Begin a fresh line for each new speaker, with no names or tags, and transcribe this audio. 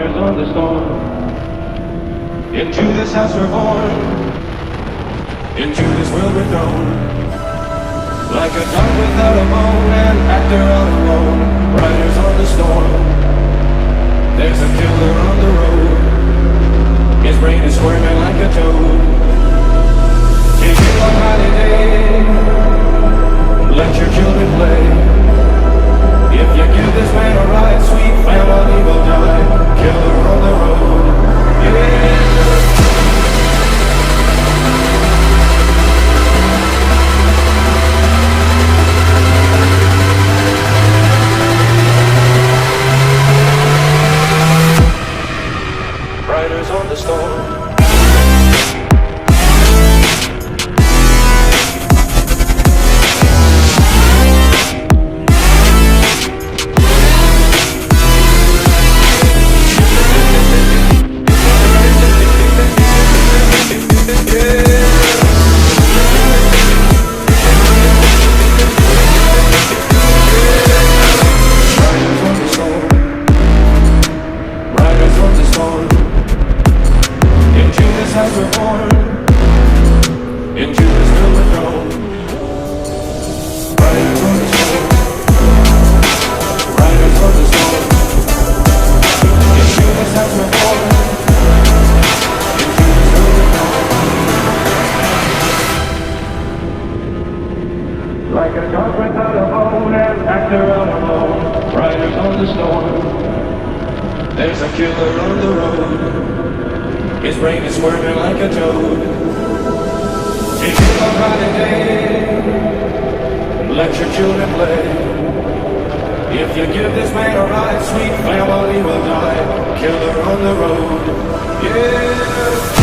riders on the storm. Into this house we're born, into this world we're thrown. Like a dog without a bone, an actor all alone. Riders on the storm. There's a killer on the road. His brain is squirming like a toad. Take it on holiday, let your children play. If you give this man a ride, sweet family will die. Killer on the road, yeah. Riders on the storm. Like a dog without a bone, an actor all alone. Riders on the storm. There's a killer on the road. His brain is squirming like a toad. Take it on holiday, let your children play. If you give this man a ride, sweet family will die. Killer on the road, yeah.